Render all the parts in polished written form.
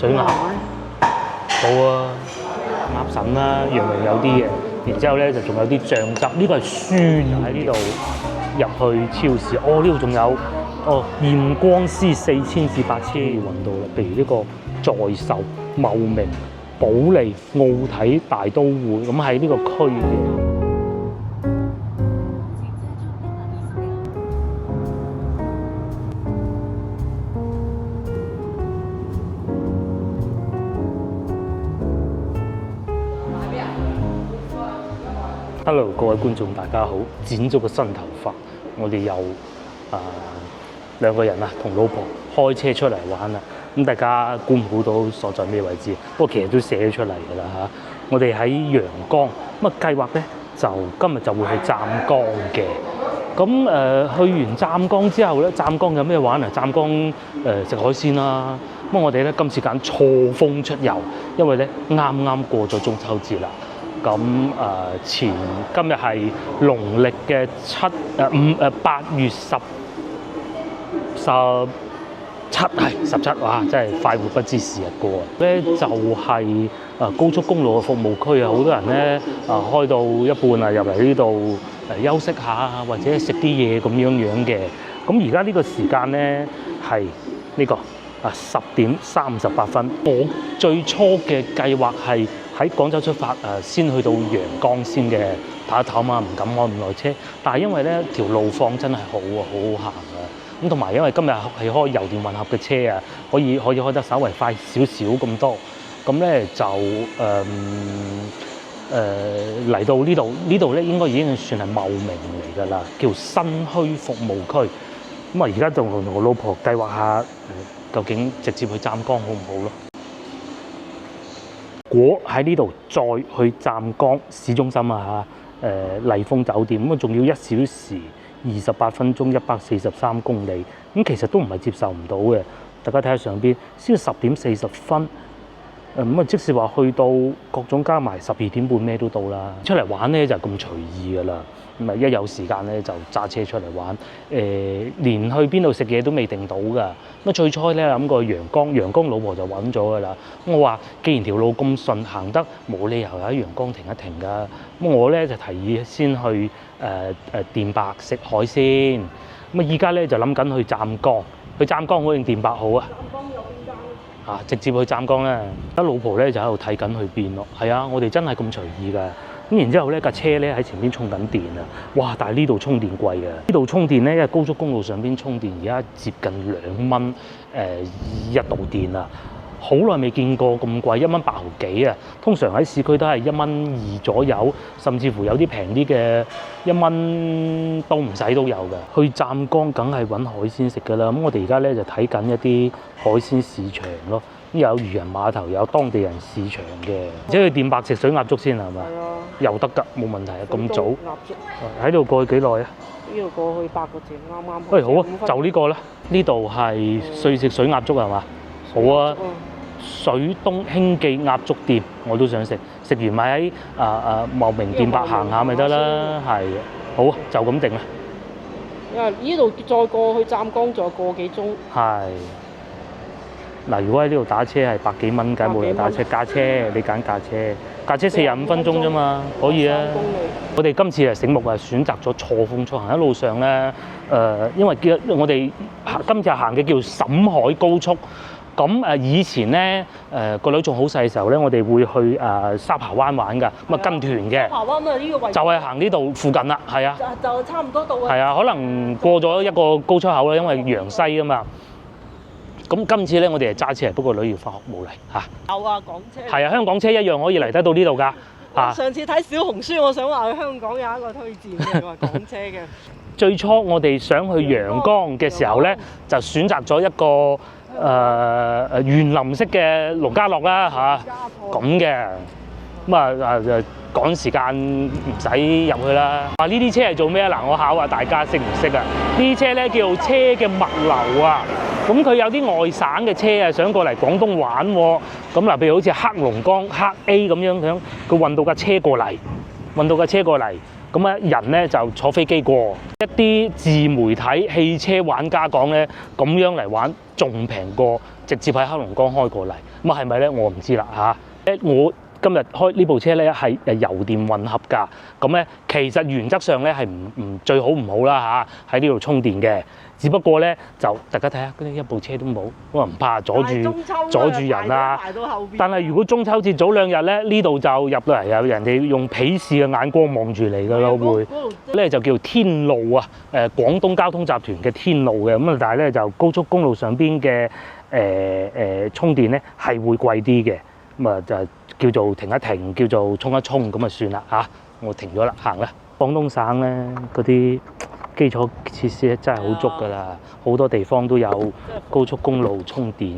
水鴨，好啊，鴨腎啦，樣樣有啲嘅。然之後咧就仲有啲醬汁，呢個係酸喺呢度入去超市。哦，呢度仲有驗光師4000至8000揾到啦。譬如呢個在秀、茂名、保利、奧體大都會，咁喺呢個區嘅。Hello， 各位觀眾大家好，剪咗個新頭髮，我哋又兩個人啊，同老婆開車出嚟玩啦。咁大家估唔估到所在咩位置？不過其實都寫咗出嚟㗎啦嚇。我哋喺陽江，咁啊計劃咧就今日就會去湛江嘅。咁去完湛江之後咧，湛江有咩玩啊？湛江食海鮮啦。咁我哋咧今次揀錯峰出遊，因為咧啱啱過咗中秋節啦。咁今日係農曆嘅8月17係17，哇！真係快活不知時日過啊！咧就係高速公路嘅服務區啊，好多人咧開到一半啊入嚟呢度休息下或者食啲嘢咁樣嘅。咁而家呢個時間咧係呢個10點38分。我最初嘅計劃係喺廣州出發，先去到陽江先嘅，唞一唞嘛，唔敢開咁耐車。但係因為咧條路況真係好好行啊，咁同埋因為今日係開油電混合嘅車啊，可以開得稍微快少少咁多。咁咧就嚟到呢度咧應該已經算係茂名嚟㗎啦，叫新墟服務區。咁啊而家就同我老婆計劃下，究竟直接去湛江好唔好咯？如果喺呢度再去湛江市中心啊嚇，麗豐酒店咁啊，仲要1小時28分鐘143公里，咁其實都唔係接受唔到嘅。大家睇下上邊，先10點40分，咁啊即使話去到各種加埋12點半咩都到啦。出嚟玩咧就咁隨意㗎啦，咁啊一有時間咧就揸車出嚟玩，連去邊度食嘢都未定到㗎。咁最初咧諗過陽江老婆就揾咗㗎啦。我話既然條路咁順行得，冇理由喺陽江停一停㗎。咁我咧就提議先去電白食海鮮。咁啊依家咧就諗緊去湛江，去湛江好定電白好啊？湛江有邊間咧？直接去湛江啦。而家老婆咧就喺度睇緊去邊咯。係啊，我哋真係咁隨意㗎。咁然之後咧架車咧喺前邊充緊電啊！哇！但係呢度充電貴啊！呢度充電咧，因為高速公路上邊充電而家接近2蚊一度電啊！好耐未見過咁貴，1蚊8毫幾啊！通常喺市區都係1蚊2左右，甚至乎有啲平啲嘅1蚊都唔使都有嘅。去湛江梗係揾海鮮食㗎啦！咁我哋而家咧就睇緊一啲海鮮市場咯。咁有漁人碼頭，有當地人市場嘅，即係去電白食水鴨粥先係嘛？係啊，又得㗎，冇問題啊！咁早鴨粥喺度過去幾耐啊？呢度過去8個字，啱啱。喂，好啊，就呢個啦。呢度係瑞食水鴨粥係嘛？好啊。水東興記鴨粥店我都想食，食完咪喺茂名電白行下咪得啦，係好啊，就咁定啦。因為呢度再過去湛江再個幾鐘。係。嗱，如果喺呢度打車係100幾蚊，梗係冇人打車，駕車你揀駕車45分鐘啫嘛，可以啊。我哋今次係醒目啊，選擇咗錯峰出行，一路上咧因為我哋今日行嘅叫沈海高速。咁以前咧個女仲好細嘅時候咧，我哋會去沙扒灣玩㗎，咁啊跟團嘅。沙扒灣啊，呢個位就係行呢度附近啦，係啊。就差唔多到啊。係啊，可能過咗一個高出口啦，因為陽西啊嘛。咁今次咧，我哋係揸車，不過女要翻學冇嚟嚇。有啊，港車。係啊，香港車一樣可以嚟得到呢度㗎嚇。上次睇小紅書，我想話去香港有一個推薦嘅話港車嘅。最初我哋想去陽江嘅時候咧，就選擇咗一個園林式嘅農家樂啦嚇，咁嘅咁趕時間唔使入去啦。呢啲車係做咩啊？嗱，我考下大家識唔識啊？呢啲車咧叫車嘅物流啊。咁佢有啲外省嘅車啊，想過嚟廣東玩喎。咁嗱，譬如好似黑龍江黑 A 咁樣，佢運到架車過嚟，咁啊人咧就坐飛機過。一啲自媒體汽車玩家講咧，咁樣嚟玩仲平過直接喺黑龍江開過嚟。咁啊係咪咧？我唔知啦嚇。我今日開呢部車咧係油電混合㗎。咁咧其實原則上咧係唔最好唔好啦嚇，喺呢度充電嘅。只不過咧就大家睇下，嗰啲一部車都冇，咁啊唔怕阻住人啦。但係如果中秋節早2日咧，呢度就入到嚟有人哋用鄙視嘅眼光望住你㗎咯，會咧就叫天路啊，廣東交通集團嘅天路嘅。咁啊，但係咧就高速公路上邊嘅充電咧係會貴啲嘅。咁啊就叫做停一停，叫做充一充咁啊算啦嚇。我停咗啦，行啦。廣東省咧嗰啲基礎設施咧真係好足㗎啦，好多地方都有高速公路充電，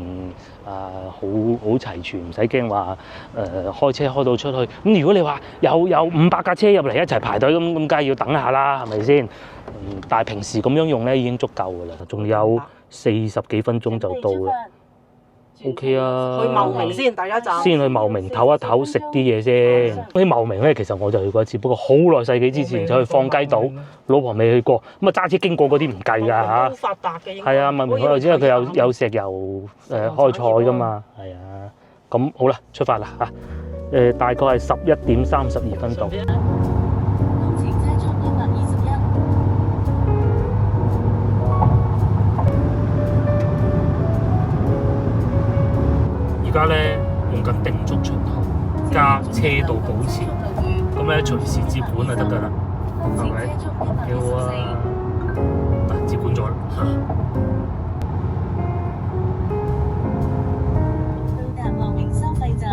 好齊全，唔使驚話開車開到出去。咁如果你話有500架車入嚟一齊排隊咁梗係要等下啦，係咪先？但係平時咁樣用咧已經足夠㗎啦，仲有40幾分鐘就到啦。OK 啊，去茂名先，第一站。先去茂名唞一唞，食啲嘢先。嗰啲茂名咧，其實我就去過一次，不過好耐世紀之前就去放雞島，老婆未去過。咁啊揸車經過嗰啲唔計㗎嚇。好發達嘅應該。係啊，茂名嗰度因為佢有石油開採㗎嘛，係啊。咁好啦，出發啦嚇。大概係11:32到。而家咧用緊定速巡航加車道保持，咁咧隨時接管就得㗎啦，係咪？幾好啊！嗱，接管咗啦。到達茂名收費站。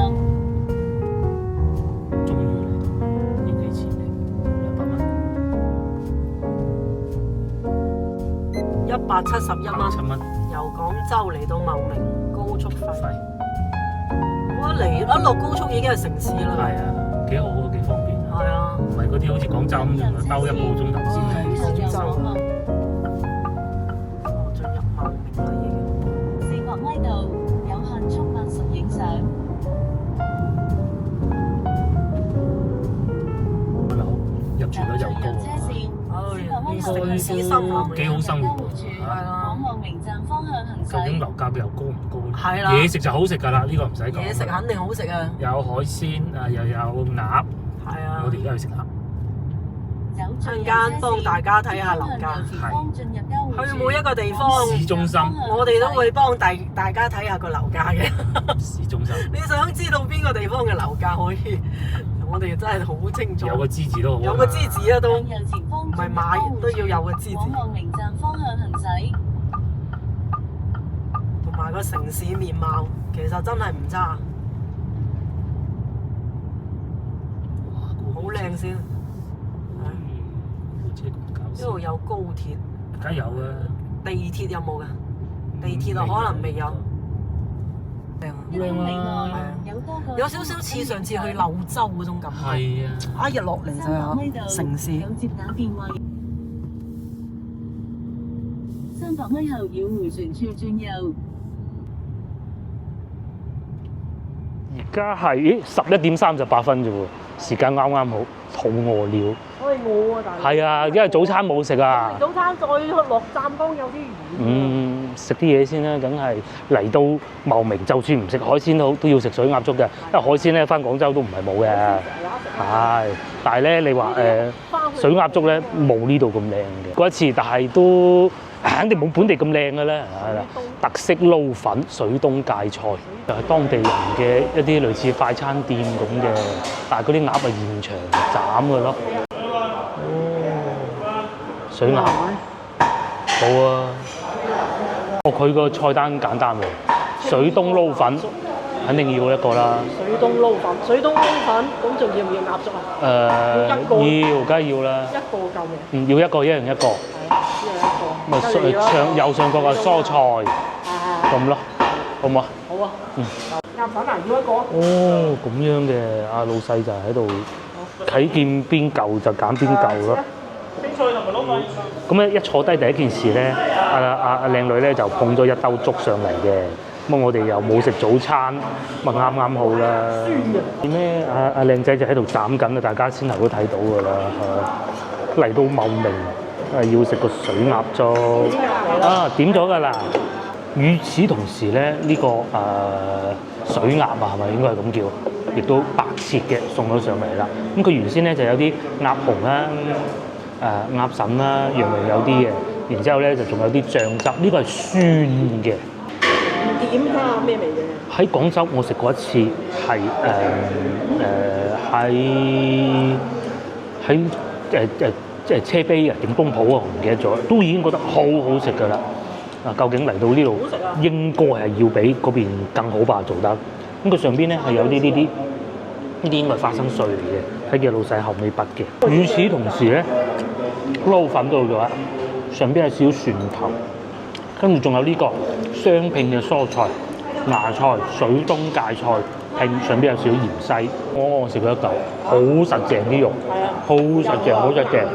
終於嚟到，要幾錢嚟？171蚊。7蚊。由廣州嚟到茂名高速費。一落高速已經係城市啦。係啊，幾好啊，幾方便。係啊，唔係嗰啲好似廣州咁樣兜1個鐘頭先去市中心。進入茂名啦已經。400米度，有限速80影相。入住率又高啊！城市生活幾好生活喎。往茂名站方向行駛。究竟樓價又高唔高咧？係啦。嘢食就好食㗎啦，呢個唔使講。嘢食肯定好食啊！有海鮮啊，又有鴨。係啊。我哋而家去食鴨。陣間幫大家睇下樓價。係。去每一個地方。市中心。我哋都會幫大家睇下個樓價嘅。市中心。你想知道邊個地方嘅樓價可以？我哋真係好清楚。有個支字都好。有個支字啊都。唔係買都要有個支字。往茂名站方向行駛。同埋個城市面貌其實真係唔差。好靚先。呢度有高鐵。梗有啊。地鐵有冇㗎？地鐵啊，可能未有。靚啊！有少少似上次去柳州嗰種感覺。係啊！一日落嚟就有城市。有接打電話。300米後繞迴旋處轉右。而家係11:38啫喎，時間啱啱好，肚餓了。可以餓啊，大佬。係啊，因為早餐冇食啊。早餐再落湛江有啲遠。食啲嘢先啦，梗係嚟到茂名，就算唔食海鮮都要食水鴨粥嘅，因為海鮮咧翻廣州都唔係冇嘅。係，但係咧你話水鴨粥咧冇呢度咁靚嘅嗰一次，但係都肯定冇本地咁靚嘅咧，係啦。特色撈粉、水東芥菜，就係當地人嘅一啲類似快餐店咁嘅，但係嗰啲鴨係現場斬嘅咯。水鴨冇啊！佢個菜單簡單喎，水東撈粉肯定要一個啦。水東撈粉，咁仲要唔要鴨粥啊？要，梗係要啦。一個夠未？要一個，一人一個。係，一人一個。右上角嘅蔬菜，咁咯，好唔好啊？好啊。鴨粉啊，要一個。哦，咁樣嘅，阿老細就喺度睇見邊嚿就揀邊嚿咯。咁咧一坐低第一件事咧，阿靚女咧就捧咗一兜粥上嚟嘅。咁我哋又冇食早餐，咪啱啱好啦。點咧？阿靚仔就喺度斬緊啊！大家先頭都睇到㗎啦，嚟到茂名要食個水鴨粥啊！點咗㗎啦。與此同時咧，呢、個水鴨啊，係咪應該係咁叫？亦都白切嘅送咗上嚟啦。咁佢原先咧就有啲鴨紅啦、鴨腎啦，樣樣有啲嘅。然之後咧就仲有啲醬汁，呢個係酸嘅。點㗎？咩味嘅？喺廣州我食過一次，係喺車陂啊定東圃啊，我唔記得咗，都已經覺得好好食㗎啦。究竟嚟到呢度應該係要比嗰邊更好吧做得。咁佢上邊咧係有啲呢啲應該係花生碎嚟嘅，睇見老細後尾筆嘅。與此同時咧，撈粉到咗，上邊有少少蒜頭，跟住仲有呢個雙拼嘅蔬菜、芽菜、水東芥菜，拼上邊有少少芫茜。我食咗一嚿，好實淨啲肉，好實淨，好實淨，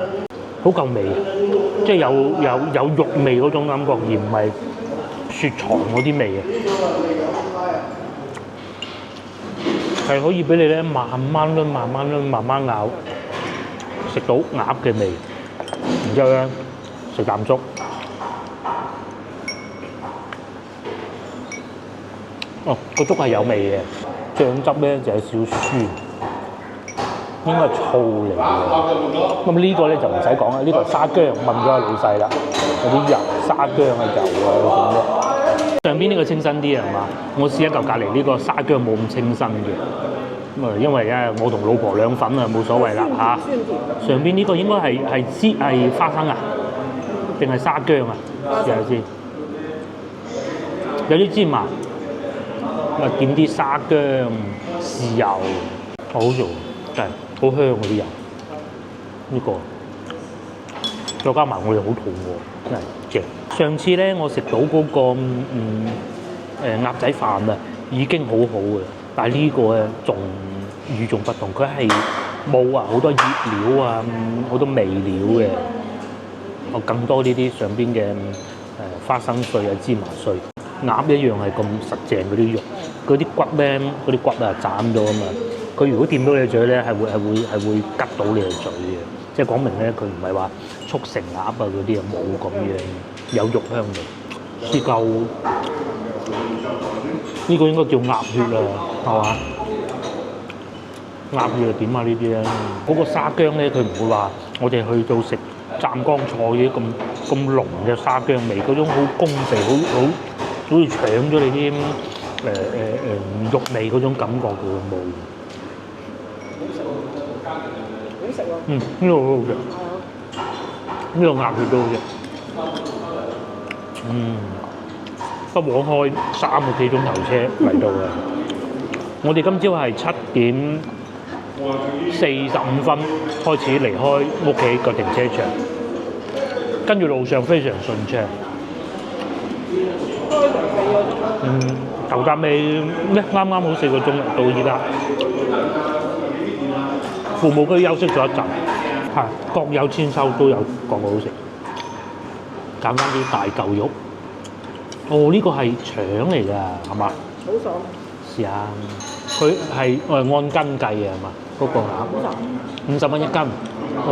好夠味，即係有肉味嗰種感覺，而唔係雪藏嗰啲味嘅。係可以俾你咧慢慢攆、慢慢攆、慢慢咬，食到鴨嘅味。然之後咧食啖粥，個粥係有味嘅，醬汁咧就有少少酸，應該係醋嚟嘅。咁呢個咧就唔使講啦，呢個係沙薑，問咗阿老細啦，有啲油沙薑嘅油啊嗰種咧。上邊呢個清新啲係嘛？我試一嚿隔離呢個沙薑冇咁清新嘅。咁啊，因為咧我同老婆兩份啊，冇所謂啦嚇。上邊呢個應該係花生啊，定係沙薑啊？試下先。有啲芝麻，咁啊點啲沙薑、豉油，好做，真係好香嗰啲油。呢個再加埋我哋好肚餓，真係正。上次咧我食到嗰個鴨仔飯啊，已經好好嘅，但係呢個咧仲與眾不同，佢係冇好多醃料啊，好多味料嘅，更多呢啲上邊嘅花生碎啊、芝麻碎，鴨一樣係咁實淨嗰啲肉，嗰啲骨咧，嗰啲骨啊斬咗啊嘛，佢如果掂到你嘴咧，係會吉到你嘅嘴嘅，即係講明咧佢唔係話速成鴨啊嗰啲啊，冇咁樣有肉香味。呢嚿呢個應該叫鴨血啊，係嘛？鴨血點啊呢啲咧？嗰個沙薑咧，佢唔會話我哋去到食湛江菜嗰啲咁濃嘅沙薑味，嗰種好攻鼻，好似搶咗你啲肉味嗰種感覺佢冇。好食喎！呢個好好食，呢個鴨血都好食。不枉開3個幾鐘頭車嚟到嘅。我哋今朝係7:45開始離開屋企個停車場，跟住路上非常順暢。頭搭尾咧啱啱好4個鐘到依家。父母區休息咗一陣，係各有千秋，都有各個好食。揀翻啲大嚿肉。呢個係腸嚟㗎，係嘛？好爽！試下，佢係按斤計嘅係嘛？嗰個鴨50蚊一斤，咁啊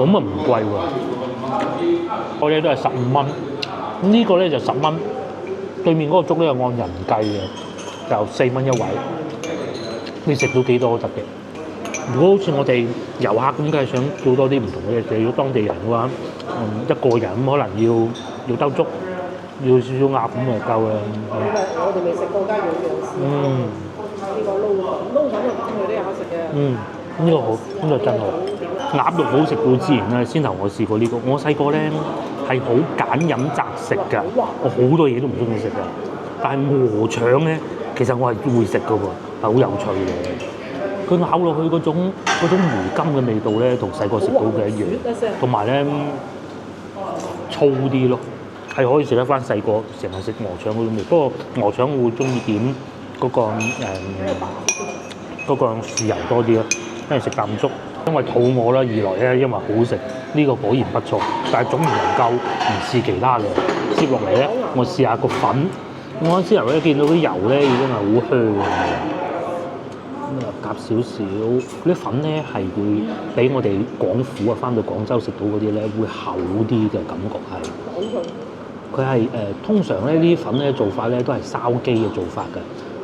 唔貴喎。我哋都係15蚊，呢個咧就10蚊。對面嗰個粥咧係按人計嘅，就4蚊一位。你食到幾多都得嘅。如果好似我哋遊客咁，梗係想做多啲唔同嘅嘢。如果當地人嘅話，一個人咁可能要兜粥。要少少鴨咁就夠啦。我哋未食過間樣樣試。呢個撈粉嘅佢都有食嘅。呢個好，呢個真好。鴨肉好食到自然啦。先頭我試過呢個，我細個咧係好揀飲擇食㗎，我好多嘢都唔中意食㗎。但係鵝腸咧，其實我係會食㗎喎，係好有趣嘅。佢咬落去嗰種回甘嘅味道咧，同細個食到嘅一樣，同埋咧粗啲咯。係可以食得翻細個成日食鵝腸嗰種味，不過鵝腸我會中意點嗰個豉油多啲咯，因為食啖粥，因為肚餓啦，二來咧因為好食，呢個果然不錯，但係總唔能夠唔試其他嘅。接落嚟咧，我試下個粉，我嗰陣時候咧見到啲油咧已經係好香嘅，咁啊夾少少，嗰啲粉咧係會比我哋廣府啊翻到廣州食到嗰啲咧會厚啲嘅感覺係。佢係通常咧呢啲粉咧做法咧都係燒雞嘅做法㗎，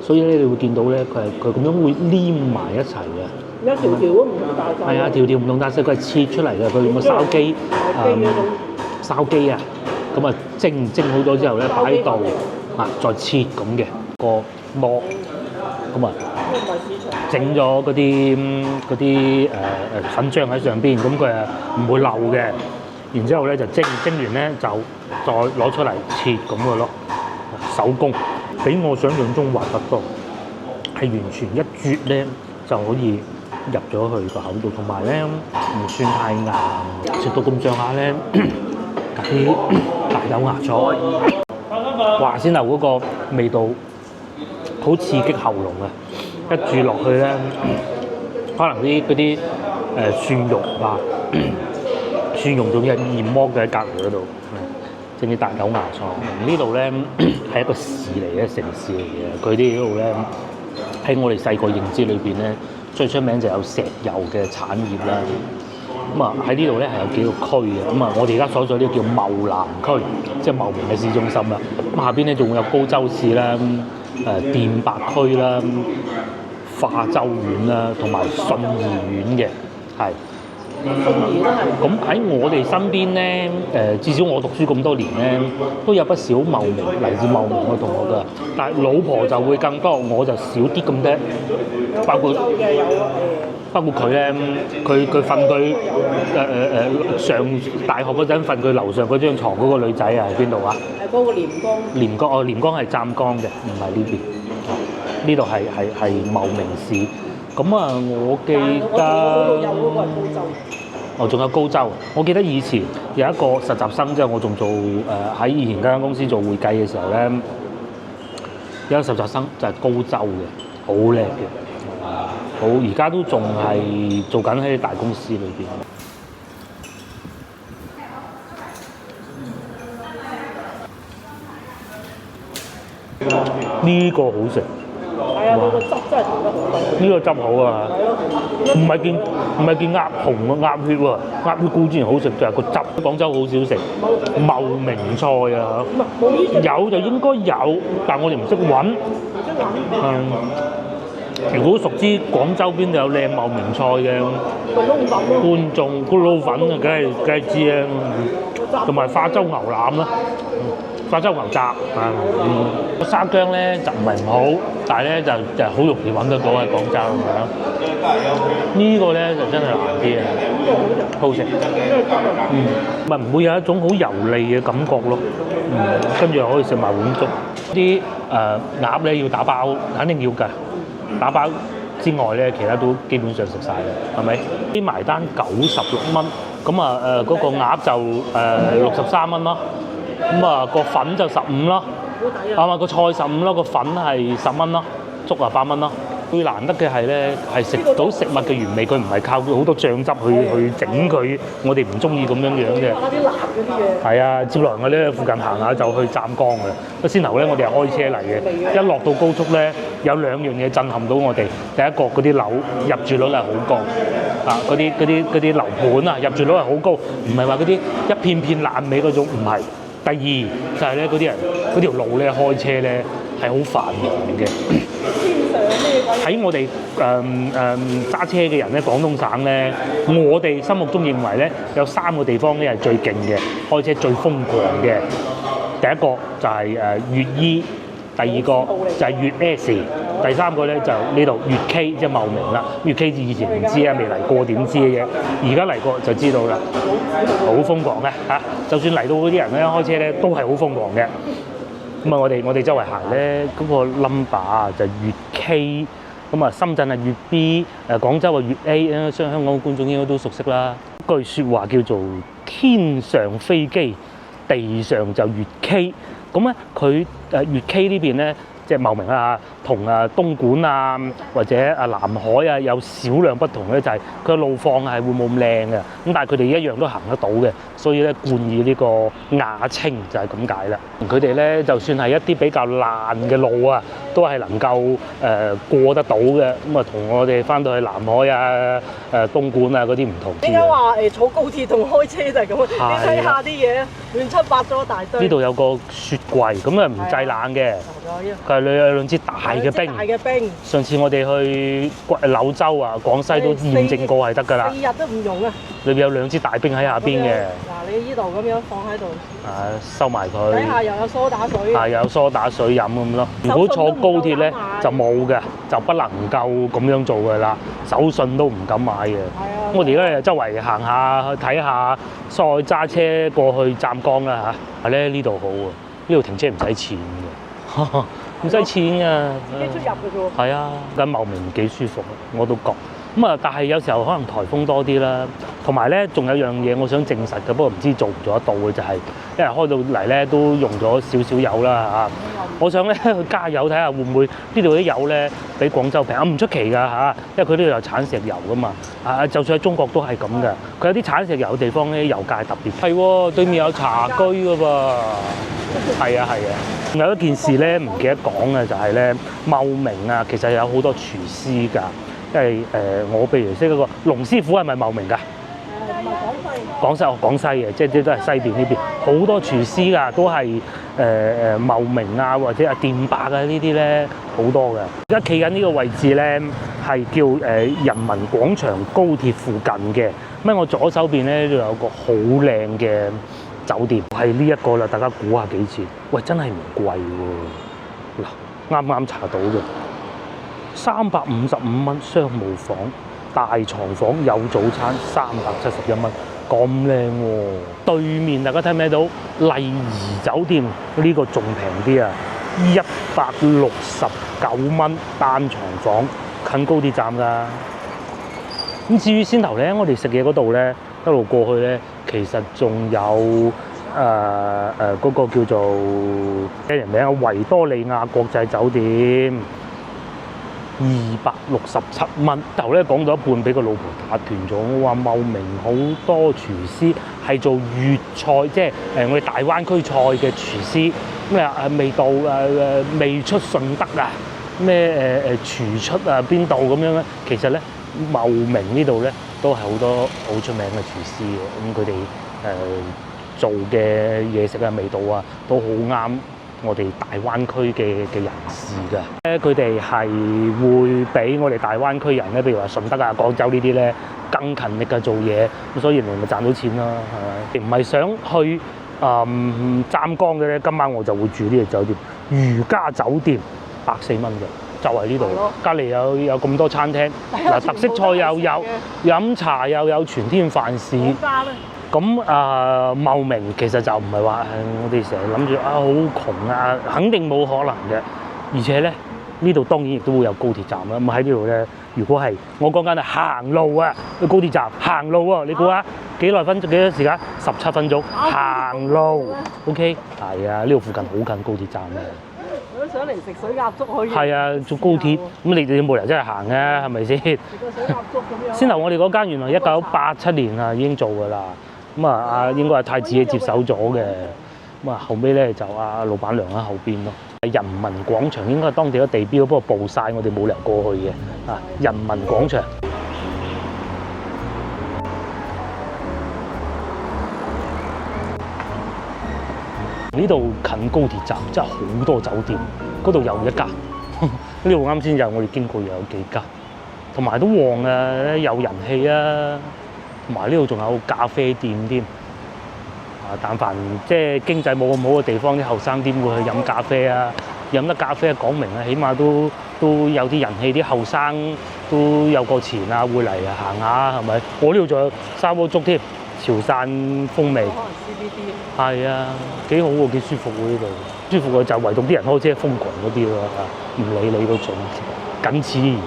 所以咧你會見到咧佢咁樣會黏埋一齊嘅。一條條都唔同大細。係啊，條條唔同大細，佢係切出嚟嘅。佢用個燒機燒機啊，咁啊蒸好咗之後咧擺喺度啊，再切咁嘅個鍋，咁啊整咗嗰啲粉漿喺上邊，咁佢啊唔會漏嘅。然之後咧就蒸完咧就再攞出嚟切咁嘅咯，手工比我想象中滑得多，係完全一啜咧就可以入咗去個口度，同埋咧唔算太硬，食到咁上下咧夾啲大豆芽菜，哇！鮮牛嗰個味道好刺激喉嚨啊！一啜落去咧，可能嗰啲蒜蓉啊〜蒜蓉仲要係現剝嘅喺隔離嗰度，整啲大豆芽菜。呢度咧係一個市嚟嘅城市嚟嘅，佢啲呢度咧喺我哋細個認知裏邊咧，最出名就有石油嘅產業啦。咁啊喺呢度咧係有幾個區嘅，咁啊我哋而家所在呢個叫茂南區，即係茂名嘅市中心啦。咁下邊咧仲會有高州市啦、電白區啦、化州縣啦，同埋信義縣嘅，係。咁喺我哋身邊咧，至少我讀書咁多年咧，都有不少茂名嚟自茂名嘅同學㗎。但係老婆就會更多，我就少啲咁多。包括佢咧，佢瞓佢上大學嗰陣瞓佢樓上嗰張牀嗰個女仔啊，喺邊度啊？係嗰個廉江。廉江廉江係湛江嘅，唔係呢邊。呢度係茂名市。咁啊，我記得有嗰個係高州。哦，仲有高州。我記得以前有一個實習生，即係我仲做喺以前間公司做會計嘅時候咧，有一個實習生就係高州嘅，好叻嘅，好而家都仲係做緊喺大公司裏邊。呢個好食。係啊，佢個汁真係調得好好。呢個汁好啊，唔係見鴨紅啊，鴨血喎，鴨血固然好食，就係個汁。廣州好少食茂名菜啊，有就應該有，但我哋唔識揾。如果熟知廣州邊度有靚茂名菜嘅觀眾，咕嚕粉啊，梗係知啦，同埋化州牛腩啦。化州牛雜個沙姜咧就唔係唔好，但係咧就好容易揾得到喺廣州咁樣。呢個咧就真係難啲啊，好食。咪唔會有一種好油膩嘅感覺咯。跟住又可以食埋碗粥。啲鴨咧要打包，肯定要㗎。打包之外咧，其他都基本上食晒啦，係咪？啲埋單96蚊，咁啊嗰個鴨就63蚊咯。咁啊個粉就15咯，啱啊個菜15咯，個粉係10蚊咯，粥啊8蚊咯。最難得嘅係咧，係食到食物嘅原味，佢唔係靠好多醬汁去整佢，我哋唔中意咁樣嘅。加啲辣嗰啲嘢。係啊，接落嚟我咧附近行下就去湛江嘅。個先頭咧，我哋係開車嚟嘅，一落到高速咧，有兩樣嘢震撼到我哋。第一個嗰啲樓入住率係好高，嗰啲樓盤啊入住率係好高，唔係話嗰啲一片片爛尾嗰種，唔係。第二就係咧嗰啲人嗰條路咧開車咧係好繁忙嘅。喺我哋揸車嘅人咧，廣東省咧，我哋心目中認為咧有3個地方咧係最勁嘅，開車最瘋狂嘅。第一個就係粵 E， 第二個就係粵 S， 第三個咧就呢度粵 K， 即係茂名啦。粵 K 以前唔知啊，未嚟過點知嘅啫，而家嚟過就知道啦，好瘋狂嘅嚇。就算嚟到嗰啲人咧開車咧都係好瘋狂嘅。咁啊，我哋周圍行咧嗰個 number 啊就粵 K， 咁啊深圳係粵 B， 廣州係粵 A， 相信香港觀眾應該都熟悉啦。句説話叫做天上飛機，地上就粵 K。咁咧佢粵 K 呢邊咧即係茂名啦嚇，同東莞啊或者南海啊有少量不同咧，就係佢嘅路況係會冇咁靚嘅，咁但係佢哋一樣都行得到嘅，所以咧冠以呢個亞青就係咁解啦。佢哋咧就算係一啲比較爛嘅路啊，都係能夠過得到嘅，咁啊同我哋翻到去南海啊、東莞啊嗰啲唔同啲點解嘅。話坐高鐵同開車就係咁？係你睇下啲嘢亂七八糟一大堆。呢度有個雪櫃，咁啊唔製冷嘅，佢係有兩支大嘅冰。大嘅冰，上次我哋去柳州啊、廣西都驗證過係得㗎啦。 4日都唔用啊！裏邊有兩支大冰喺下邊嘅，嗱，你呢度咁樣放喺度，收埋佢。底下又有梳打水。係有梳打水飲咁咯。如果坐高鐵咧就冇嘅，就不能夠咁樣做㗎啦。手信都唔敢買嘅。係啊。我哋而家周圍行下去睇下，再揸車過去湛江啦嚇。係咧呢度好喎，呢度停車唔使錢嘅，唔使錢㗎。自己出入嘅啫喎。係啊，咁茂名幾舒服，我都覺。咁啊，但係有時候可能颱風多啲啦，同埋咧仲有樣嘢我想證實嘅，不過唔知做唔做得到嘅就係，因為開到嚟咧都用咗少少油啦嚇。我想咧去加油睇下會唔會呢度啲油咧比廣州平啊？唔出奇㗎嚇，因為佢呢度有產石油㗎嘛。就算喺中國都係咁嘅，佢有啲產石油嘅地方咧油價係特別。係喎，對面有茶居㗎噃。係啊係啊。仲有一件事咧唔記得講嘅就係咧，茂名啊，其實有好多廚師㗎。因為我譬如識嗰個龍師傅係咪茂名㗎？廣西廣西嘅，即係都係西邊呢邊，好多廚師㗎，都係茂名啊或者電白啊呢啲咧好多嘅。而家企緊呢個位置咧係叫人民廣場高鐵附近嘅，咁我左手邊咧都有個好靚嘅酒店，係呢一個啦，大家估下幾錢？喂，真係唔貴喎！嗱，啱啱查到嘅。355蚊商務房，大床房有早餐371蚊，咁靚喎！對面大家睇唔睇到麗怡酒店呢個仲平啲啊，169蚊單床房，近高鐵站㗎。咁至於先頭咧，我哋食嘢嗰度咧，一路過去咧，其實仲有嗰個叫做咩人名啊？維多利亞國際酒店。267蚊，頭咧講到一半，俾個老婆打斷咗。我話茂名好多廚師係做粵菜，即係我哋大灣區菜嘅廚師，咩味道未出順德啊，咩廚出邊度咁樣咧？其實咧茂名呢度咧都係好多好出名嘅廚師嘅，咁佢哋做嘅嘢食啊味道啊都好啱我哋大灣區嘅人士㗎，佢哋係會比我哋大灣區人咧，譬如話順德啊、廣州呢啲咧更勤力嘅做嘢，咁所以人哋咪賺到錢咯，係咪？唔係想去湛江嘅咧，今晚我就會住呢個酒店，如家酒店104蚊嘅，就係呢度，隔離有咁多餐廳，嗱特色菜又有，飲茶又有全天飯市。咁茂名其實就唔係話我哋成日諗住好窮啊，肯定冇可能嘅。而且咧呢度當然亦都會有高鐵站啦。咁喺呢度咧，如果係我講緊係行路啊，去高鐵站行路喎，你估下幾多時間？17分鐘行路。OK， 係啊，呢度附近好近高鐵站嘅。如果想嚟食水鴨粥可以。係啊，做高鐵咁你哋冇理由真係行嘅，係咪先？食個水鴨粥咁樣。先頭我哋嗰間原來1987年啊已經做㗎啦。咁應該係太子接手咗嘅，咁後尾咧就老闆娘喺後邊咯。人民廣場應該係當地嘅地標，不過報晒我哋冇理由過去嘅。人民廣場呢度近高鐵站，真係好多酒店，嗰度又一間，呢度啱先就我哋經過又有幾間，同埋都旺啊，有人氣啊。同埋呢度仲有咖啡店添，但凡即係經濟冇咁好嘅地方，啲後生點會去飲咖啡啊？飲得咖啡講明啊，起碼都有啲人氣，啲後生都有個錢啊，會嚟行下係咪？我呢度仲有砂鍋粥添，潮汕風味。可能 CBD。係啊，幾好喎，幾舒服喎呢度。舒服嘅就唯獨啲人開車瘋狂嗰啲咯，唔理你嗰種，僅此而已。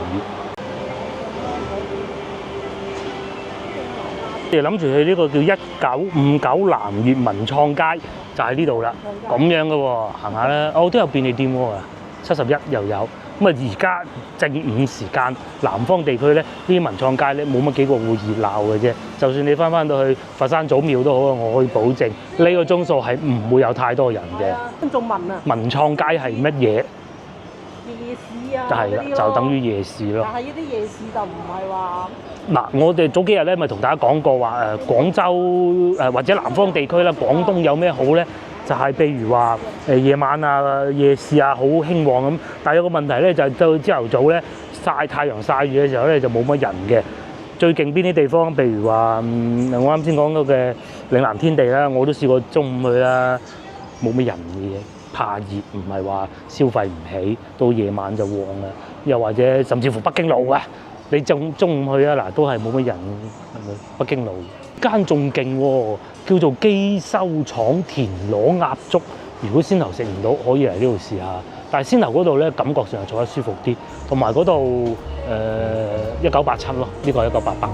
我哋諗住去呢個叫1959南粵文創街，就喺呢度啦。咁樣嘅喎，行下啦。都有便利店喎， 71又有。咁啊，而家正午時間，南方地區咧，呢啲文創街咧冇乜幾個會熱鬧嘅啫。就算你翻到去佛山祖廟都好啊，我可以保證呢個鐘數係唔會有太多人嘅。仲問啊？文創街係乜嘢？夜市啊，係啦，就等於夜市咯。但係呢啲夜市就唔係話嗱，我哋早幾日咧咪同大家講過話廣州或者南方地區啦，廣東有咩好咧？就係譬如話夜晚啊、夜市啊好興旺咁，但係有個問題咧就係到朝頭早咧曬太陽曬住嘅時候咧就冇乜人嘅。最勁邊啲地方？譬如話我啱先講到嘅嶺南天地啦，我都試過中午去啦，冇乜人嘅，怕熱唔係話消費唔起，到夜晚就旺啦。又或者甚至乎北京路啊，你中午去啊嗱都係冇乜人，係咪？北京路間仲勁喎，叫做基修廠田螺鴨粥。如果先頭食唔到，可以嚟呢度試下。但係先頭嗰度咧，感覺上係坐得舒服啲，同埋嗰度1987咯，呢個係1988。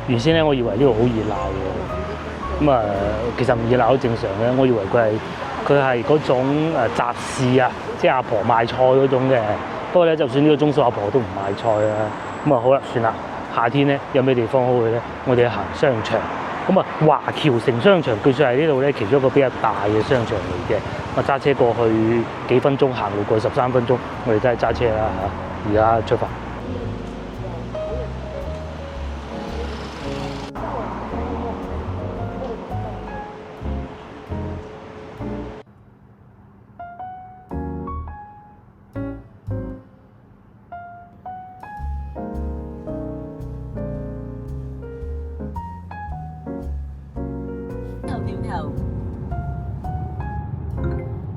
原先咧，我以為呢度好熱鬧嘅，咁其實唔熱鬧好正常嘅。我以為佢係嗰種集市啊，即係阿婆賣菜嗰種嘅。不過咧，就算呢個鐘數，阿婆都唔賣菜啦。咁好啦，算啦。夏天咧有咩地方好去咧？我哋去行商場。咁華僑城商場據說係呢度咧其中一個比較大嘅商場嚟嘅。我揸車過去幾分鐘，行路過去13分鐘，我哋真係揸車啦嚇。而家出發。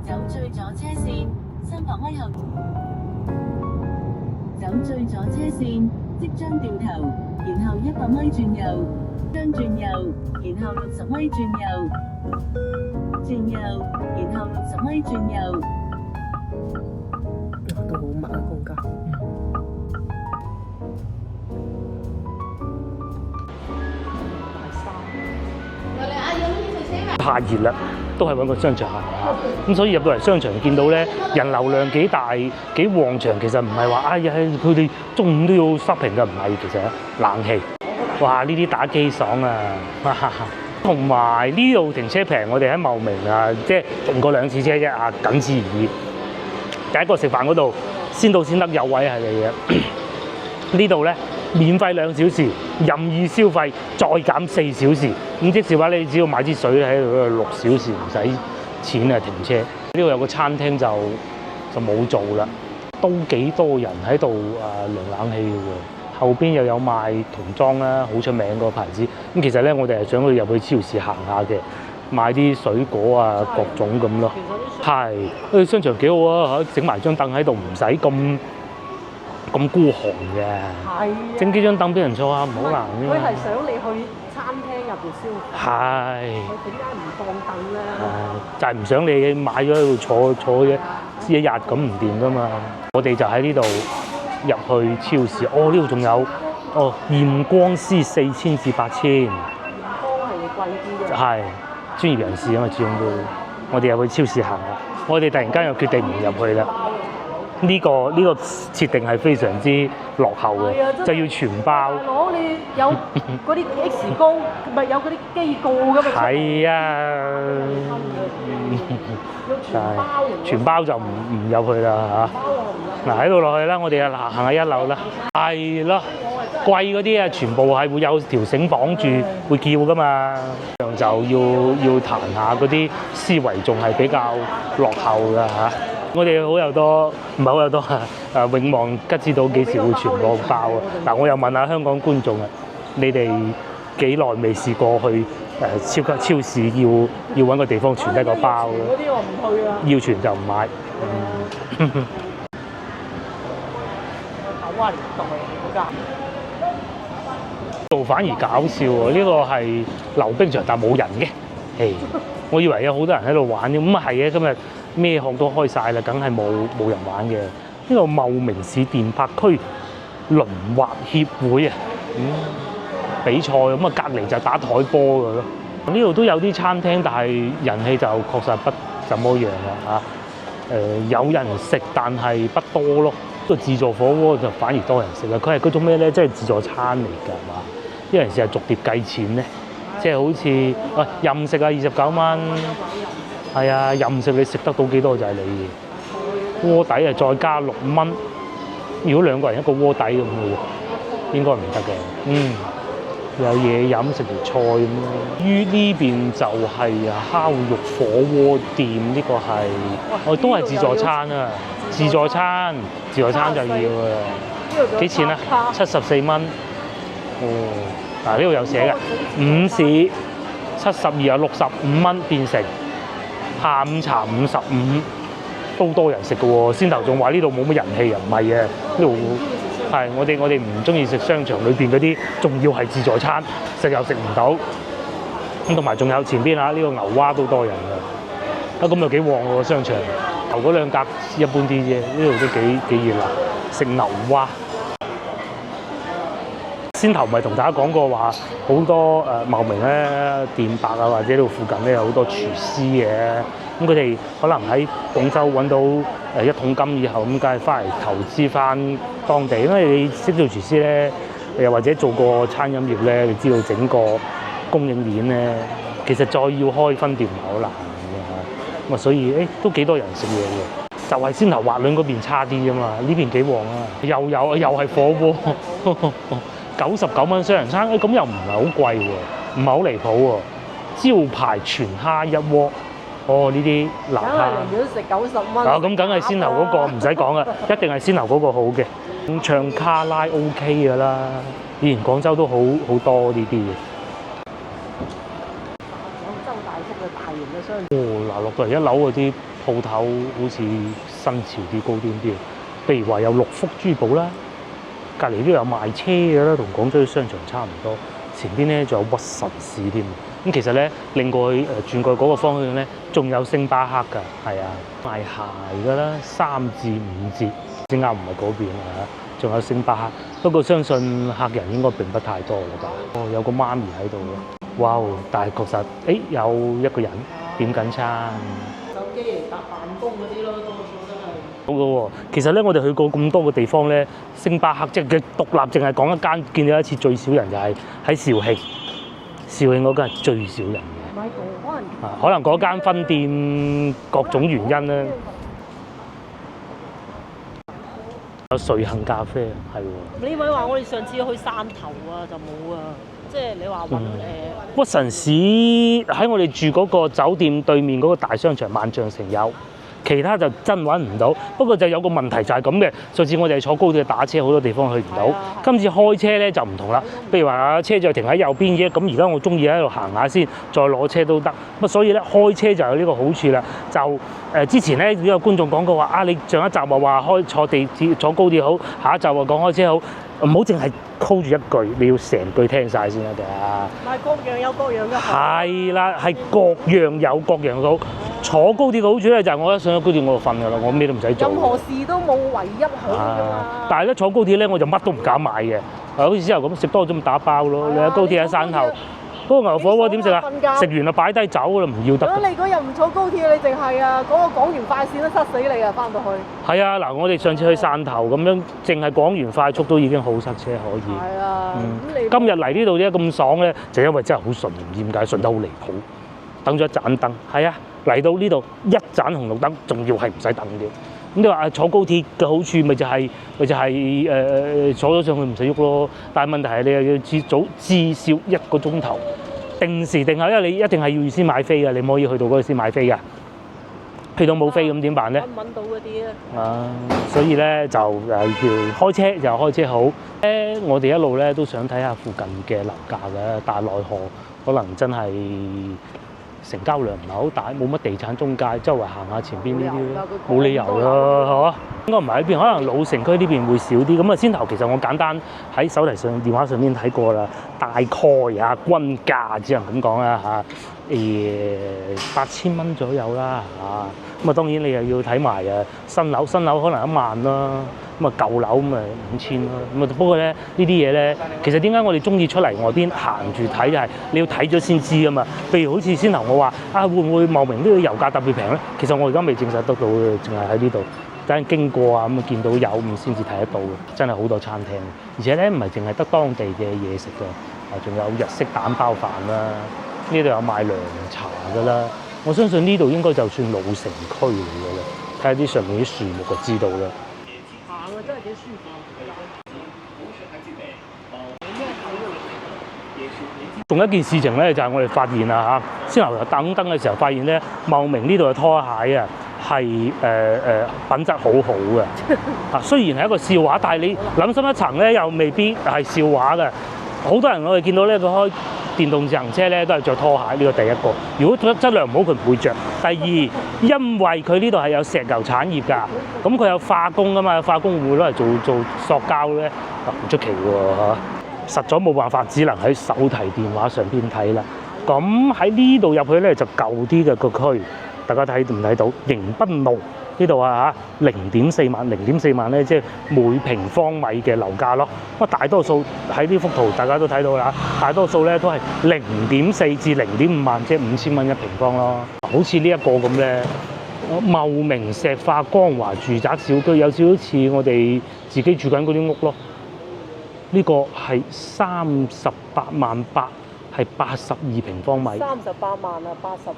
走最左車線，300米後走最左車線，即將掉頭，然後100米轉右，將轉右，然後60米轉右，轉右，然後60米轉右。都好密啊，公交。太熱啦，都係揾個商場行下。咁所以入到嚟商場見到咧人流量幾大幾旺場，其實唔係話哎呀佢哋中午都要 shopping 㗎，唔係，其實冷氣。哇！呢啲打機爽啊！同埋呢度停車平，我哋喺茂名啊，即係停過2次車啫啊，僅此而已。第一個食飯嗰度先到先得，有位係你嘅。呢度咧免費2小時，任意消費，再減4小時。咁即是話你只要買支水喺度6小時唔使錢啊停車。呢度有個餐廳就冇做啦，都幾多人喺度涼冷氣嘅喎。後邊又有賣童裝啦，好出名個牌子。咁其實咧，我哋係想去入去超市行下嘅，買啲水果啊各種咁咯。係，商場幾好啊嚇，整埋張凳喺度，唔使咁孤寒嘅。係。整幾張凳俾人坐下，唔好難啫。佢係想你去餐廳入邊消費。係。佢點解唔放凳咧？就係唔想你買咗喺度坐一日咁唔掂噶嘛。我哋就喺呢度入去超市。呢度仲有驗光師4000至8000。驗光係貴啲嘅。係專業人士啊嘛，始終都。我哋入去超市行下，我哋突然間又決定唔入去啦。呢個設定係非常之落後嘅，就要全包。攞你有嗰啲 X 光，咪有嗰啲機構㗎嘛？係啊，全包就唔入去啦嚇。嗱喺度落去啦，我哋行下1樓啦。係咯，貴嗰啲啊，全部係會有條繩綁住，會叫噶嘛。就要彈下嗰啲思維，仲係比較落後㗎嚇。我哋唔係好有多永旺吉之島幾時會全部包啊？嗱，我又問下香港觀眾啊，你哋幾耐未試過去超市要揾個地方存低個包咧？嗰啲我唔去啊。要存就唔買。90年代嗰間。度反而搞笑喎！呢個係溜冰場，但冇人嘅。我以為有好多人喺度玩嘅，咁係嘅。今日咩項都開晒啦，梗係冇人玩嘅。呢個茂名市電柏區輪滑協會啊，比賽咁啊，隔離就打台波嘅咯。呢度都有啲餐廳，但係人氣就確實不怎麼樣啦嚇。有人食，但係不多咯。個自助火鍋就反而多人食啦。佢係嗰種咩咧？即係自助餐嚟㗎，係嘛？啲人成日逐碟計錢咧，即係好似任食啊29蚊，係啊，任食你食得到幾多就係你嘅。鍋底啊再加6蚊，如果兩個人一個鍋底咁嘅喎，應該唔得嘅。有嘢飲食條菜咁咯。於呢邊就係烤肉火鍋店，呢個係都係自助餐啊！自助餐就要啊！幾錢啊？74蚊。嗱呢度有寫嘅，午市72啊65蚊變成下午茶55，都多人食嘅喎。先頭仲話呢度冇乜人氣啊，唔係嘅，呢度係我哋唔中意食商場裏邊嗰啲，仲要係自助餐，食又食唔到。咁同埋仲有前邊呢個牛蛙都多人㗎。咁又幾旺喎商場。頭嗰兩格一般啲啫，呢度都幾熱鬧，食牛蛙。先頭咪同大家講過話，好多茂名咧電柏啊，或者呢度附近咧有好多廚師嘅。咁佢哋可能喺廣州揾到1桶金以後，咁梗係翻嚟投資翻當地，因為你識做廚師咧，又或者做過餐飲業咧，你知道整個供應鏈咧，其實再要開分店唔係好難嘅。咁啊，所以都幾多人食嘢嘅，就係先頭滑輪嗰邊差啲啫嘛，呢邊幾旺啊，又係火鍋。99蚊雙人餐，咁又唔係好貴喎，唔係好離譜喎。招牌全蝦一鍋，呢啲南蝦。梗係寧願食90蚊。咁梗係先頭嗰個唔使講啦，一定係先頭嗰個好嘅。唱卡拉 OK 㗎啦，以前廣州都好多呢啲嘅。廣州大幅嘅大型嘅商場。嗱落到嚟1樓嗰啲鋪頭，好似新潮啲、高端啲。譬如話有六福珠寶啦。隔離都有賣車嘅啦，同廣州啲商場差唔多。前邊咧仲有屈臣氏添。咁其實咧，另外轉過嗰個方向咧，仲有星巴克㗎，係啊，賣鞋㗎啦，3至5折，先啱唔係嗰邊啊。仲有星巴克，不過相信客人應該並不太多㗎吧。有個媽咪喺度嘅，哇！但係確實，有一個人點緊餐。手機嚟搭辦公嗰啲咯，多數都係。好嘅喎，其實咧，我哋去過咁多個地方咧，星巴克即係佢獨立，淨係講一間，見到一次最少人就係喺肇慶，肇慶嗰間係最少人嘅。可能嗰間分店各種原因咧。有瑞幸咖啡係喎。呢位話我哋上次去汕頭啊，就冇啊，即係你話揾屈臣氏喺我哋住嗰個酒店對面嗰個大商場萬象城有。其他就真揾唔到，不過就有個問題就係咁嘅。上次我哋坐高鐵打車，好多地方去唔到。今次開車咧就唔同啦。譬如話車就停喺右邊嘅，咁而家我中意喺度行下先，再攞車都得。咁所以咧開車就有呢個好處啦。就之前咧有觀眾講過話你上一集話坐地鐵坐高鐵好，下一集話講開車好，唔好淨係 call 住一句，你要成句聽晒先得㗎。但係各樣有各樣嘅好。係啦，係各樣有各樣好。坐高鐵嘅好處咧就係我一上咗高鐵我就瞓㗎啦，我咩都唔使做。任何事都冇唯一好㗎嘛。但係咧坐高鐵咧我就乜都唔敢買嘅，好似之後咁食多咗咪打包咯。你喺高鐵喺山頭，嗰個牛火鍋點食啊？食完就擺低走㗎啦，唔要得。如果你嗰日唔坐高鐵，你淨係嗰個廣園快線都塞死你啊！翻到去。係啊，嗱，我哋上次去汕頭咁樣，淨係廣園快速都已經好塞車可以。係啊。今日嚟呢度點解咁爽咧？就因為真係好順，唔知點解順得好離譜。等咗一盞燈，係啊，嚟到呢度一盞紅綠燈，仲要係唔使等嘅。咁你話坐高鐵嘅好處咪就係坐咗上去唔使喐咯。但係問題係你又要至少1個鐘頭定時定候，因為你一定係要預先買飛嘅，你唔可以去到嗰度先買飛嘅。去到冇飛咁點辦咧？揾到嗰啲啊！所以咧就叫開車就開車好。我哋一路咧都想睇下附近嘅樓價嘅，但係奈何可能真係成交量唔係好大，冇乜地產中介，周圍行下前邊呢啲冇理由啦，係嘛？應該唔係喺邊，可能老城區呢邊會少啲。咁啊，先頭其實我簡單喺手提電話上面睇過啦，大概均價只能咁講啦嚇。8000蚊左右啦咁啊當然你又要睇埋新樓可能1萬啦，咁啊舊樓咁啊5000啦，咁啊不過咧呢啲嘢咧，其實點解我哋中意出嚟外邊行住睇就係你要睇咗先知啊嘛。譬如好似先頭我話會唔會茂名呢個油價特別平咧？其實我而家未證實得到嘅，淨係喺呢度。等陣經過啊咁見到有咁先至睇得到嘅，真係好多餐廳，而且咧唔係淨係得當地嘅嘢食㗎，仲有日式蛋包飯啦，呢度有賣涼茶㗎啦。我相信呢度應該就算老城區嚟㗎啦，睇下啲上面啲樹木就知道啦。行啊，真係幾舒服。仲有一件事情咧，就係我哋發現啦先頭等燈嘅時候發現咧，茂名呢度嘅拖鞋啊係品質好好嘅。雖然係一個笑話，但係你諗深一層咧，又未必係笑話嘅。好多人我哋見到咧，佢開電動自行車咧都係着拖鞋，呢個第一個。如果質量唔好，佢唔會着。第二，因為佢呢度係有石油產業㗎，咁佢有化工㗎嘛，化工會攞嚟做塑膠咧，唔出奇喎實在冇辦法，只能喺手提電話上邊睇啦。咁喺呢度入去咧就舊啲嘅個區，大家睇唔睇到？迎賓路呢度0.4萬，0.4萬咧即係每平方米嘅樓價咯。大多數喺呢幅圖大家都睇到啦，大多數咧都係0.4至0.5萬，即係5000蚊一平方咯。好似呢一個咁咧，茂名石化光華住宅小區，有少少似我哋自己住緊嗰啲屋咯。呢個係38.8萬，係82平方米。38萬啊，82方，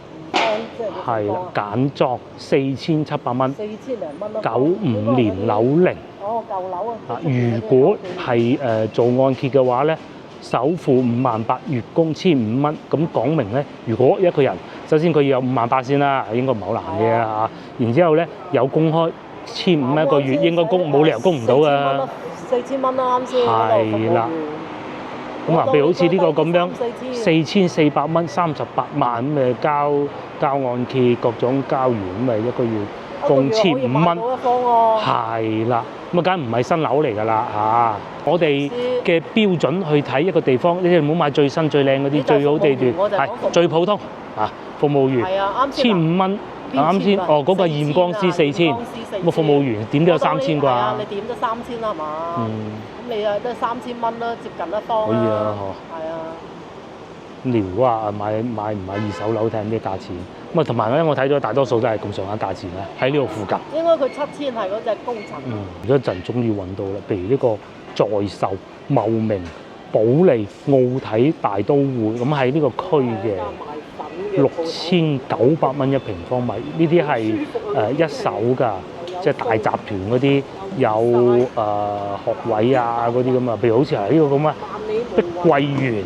即係係啦，簡裝4700蚊。4000零蚊咯。95年樓齡。哦，舊樓啊。如果係做按揭嘅話咧，首付58000，月供1500蚊。咁講明咧，如果一個人首先佢要有58000先啦，應該唔係好難嘅嚇。然之後咧有公開1500蚊一個月，應該冇理由供唔到㗎。4000蚊啦，啱先。係啦。咁譬如好似呢個咁樣，4400蚊38萬咁交按揭，各種交完咁咪一個月供1500蚊。係啦，咁梗唔係新樓嚟㗎啦我哋嘅標準去睇一個地方，你哋唔好買最新最靚嗰啲最好地段，係最普通服務員1500蚊。啱先，嗰個驗光師4000，咁服務員點都有3000啩？你點都3000啦，係嘛？咁你都係3000蚊啦，接近一方可以啊，係啊。你如果話買唔買二手樓睇下咩價錢？咁同埋咧，我睇咗大多數都係咁上下價錢啦，喺呢度附近。應該佢7000係嗰隻高層。一陣終於揾到啦，譬如呢個在售茂名、保利、奧體大都會，咁喺呢個區嘅。6900蚊一平方米，呢啲係一手㗎，即係大集團嗰啲有學位嗰啲咁啊。譬如好似係呢個咁碧桂園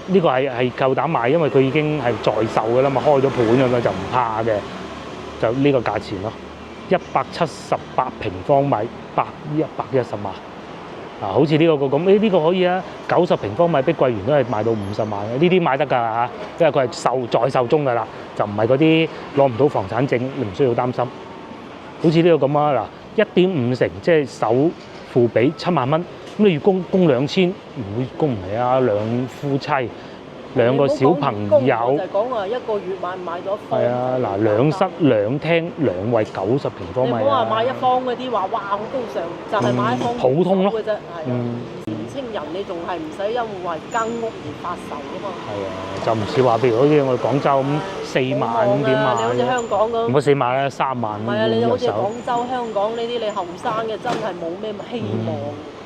呢個係夠膽買，因為佢已經係在售㗎啦嘛，開咗盤㗎嘛，就唔怕嘅，就呢個價錢咯，178平方米110萬。好似呢個咁，呢個可以啊，90平方米碧桂園都係賣到50萬嘅，呢啲買得㗎因為佢係在售中㗎啦，就唔係嗰啲攞唔到房產證，你唔需要擔心。好似呢個咁啊1.5成，即係首付俾7萬蚊，咁你月供2000，唔會供唔起啊，兩夫妻2個小朋友。就係講話一個月買唔買咗房？係啊，2室2廳2衛90平方米。你唔好話買一方嗰啲話，哇好高尚，就係買一方普通咯嘅啫。係年青人你仲係唔使因為間屋而發愁㗎嘛。係啊，就唔似話譬如好似我哋廣州咁4萬咁點買？你好似香港咁。唔好4萬啦，3萬。唔係啊，你好似廣州、香港呢啲，你後生嘅真係冇咩希望。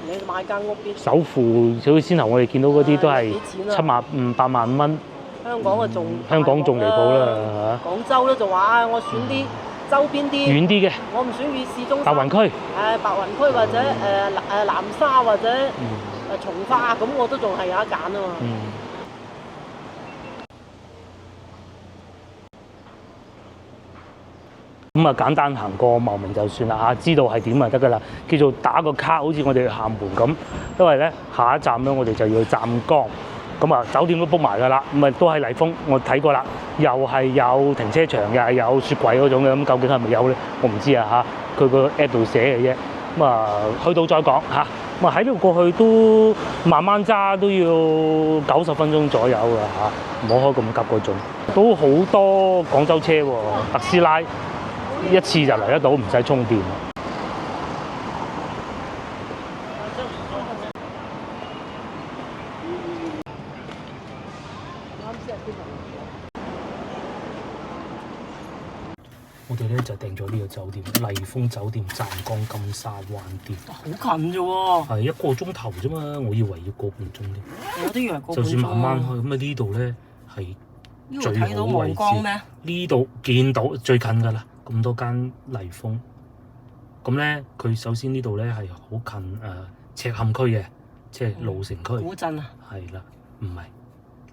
你買間屋邊？首付好似先頭我哋見到嗰啲都係7萬8萬蚊。香港啊香港仲離譜啦廣州咧就話我選啲周邊啲遠啲嘅，我唔選與市中心。白雲區。白雲區或者南沙或者從化咁，我都仲係有得揀啊嘛。咁簡單行過茂名就算啦知道係點就得㗎啦，叫做打個卡，好似我哋去廈門咁。因為咧下一站咧我哋就要去湛江，咁酒店都 book 埋㗎啦，咁都喺麗峰，我睇過啦，又係有停車場，又係有雪櫃嗰種嘅，咁究竟係咪有咧？我唔知佢個 app 度寫嘅啫，咁去到再講咪喺呢度過去都慢慢揸都要90分鐘左右㗎嚇，唔好開咁急嗰種。都好多廣州車喎，特斯拉一次就嚟得到，唔使充電。我哋咧就訂咗呢個酒店，麗豐酒店湛江金沙灣店。好近啫喎，係1個鐘頭啫嘛，我以為要個半鐘添。我都以為個半鐘。就算慢慢開，咁啊呢度咧係最睇到好位皇崗咩？置。呢度見到最近㗎啦，咁多間麗豐。咁咧，佢首先呢度咧係好近赤坎區嘅，即係老城區。古鎮啊？係啦，唔係。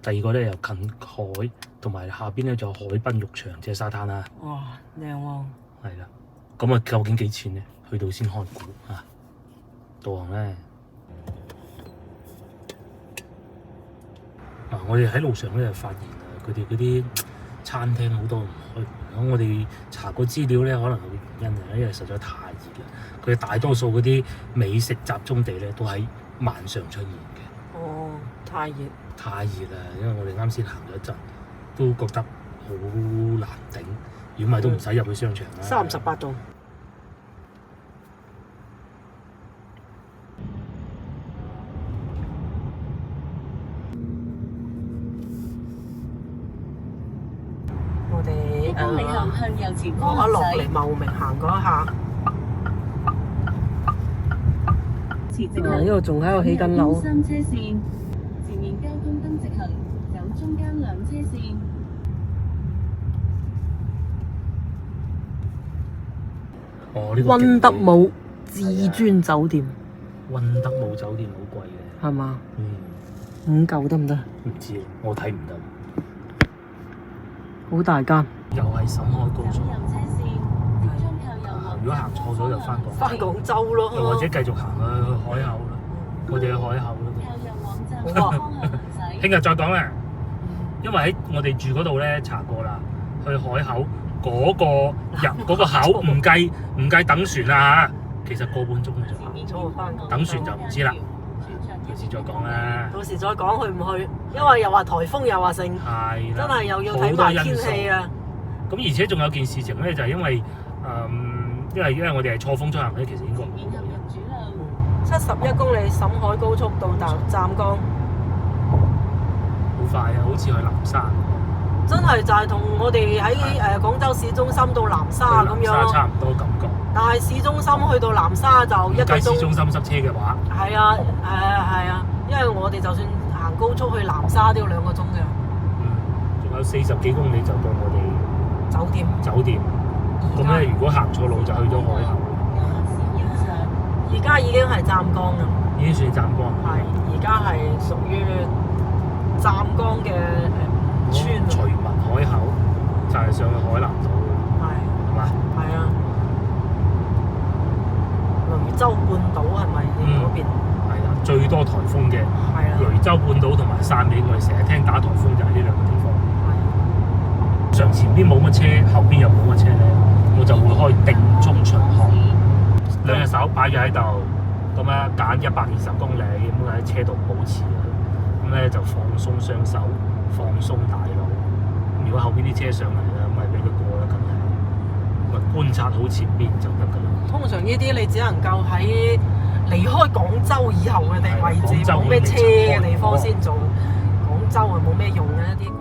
第二個咧又近海，同埋下邊咧就有海濱浴場，即係沙灘啦。哇，靚喎！係啦，咁啊究竟幾錢咧？去到先開估啊！導航咧，我哋喺路上咧就發現佢哋嗰啲餐廳好多唔開門。咁我哋查過資料咧，可能有原因啊，因為實在太熱啦。佢大多數嗰啲美食集中地咧都喺晚上出現嘅。哦，太熱。太熱啦，因為我哋啱先行咗一陣，都覺得好難頂。如果唔係都唔使入去商場啦。38度。我哋公里後向右前方落行駛，嚟茂名行嗰一下，持直呢度仲喺度起緊樓。 3車線，前面交通燈直行，走中間2車線。哦，呢、個溫德姆至尊酒店溫德姆酒店好貴嘅。係嘛嗯， ？5嚿得唔得？唔知我睇唔到。好大間。又係沈海高速。右車線，即將靠右往如果行錯咗就翻廣翻廣州咯。又或者繼續行去海口咯。我哋去海口咯。靠右往站方向行駛。聽日再講啦。因為喺我哋住嗰度咧查過啦，去海口嗰個入嗰個口唔計等船啊，其實個半鐘嘅啫。等船就唔知啦，到時再講啦。到時再講去唔去，因為又話颱風又話盛，係啦，真係又要睇埋天氣啊！咁而且仲有件事情咧，就係因為因為我哋係錯峰出行咧，其實應該唔前面入主路。 71公里沈海高速到達湛江，好快啊，好似去南沙。真係就係同我哋喺廣州市中心到南沙咁樣咯。差唔多感覺。但係市中心去到南沙就1個計市鐘。中心塞車嘅話，係啊，係啊，因為我哋就算行高速去南沙都要2個鐘嘅。仲有40幾公里就到我哋酒店。酒店。咁咧，如果行錯路就去咗海口。而家已經係湛江啦。已經算湛江。係，而家係屬於湛江嘅村。徐聞海口就係上去海南島嘅。係嘛？係啊。雷州半島係咪嗰邊？係啦，最多颱風嘅。係啊。雷州半島同埋汕尾，我哋成日聽打颱風就係呢2個地方。上前邊冇乜車，後邊又冇乜車咧，我就會開定中巡航，2隻手擺住喺度，咁咧揀120公里，咁喺車度保持，咁咧就放鬆雙手，放鬆大腦。如果後邊啲車上嚟咧，咁咪俾佢過啦，咁咪觀察好前邊就得㗎啦。通常呢啲你只能夠喺離開廣州以後嘅地位置，冇咩車嘅地方先做。廣州啊冇咩用嘅一啲。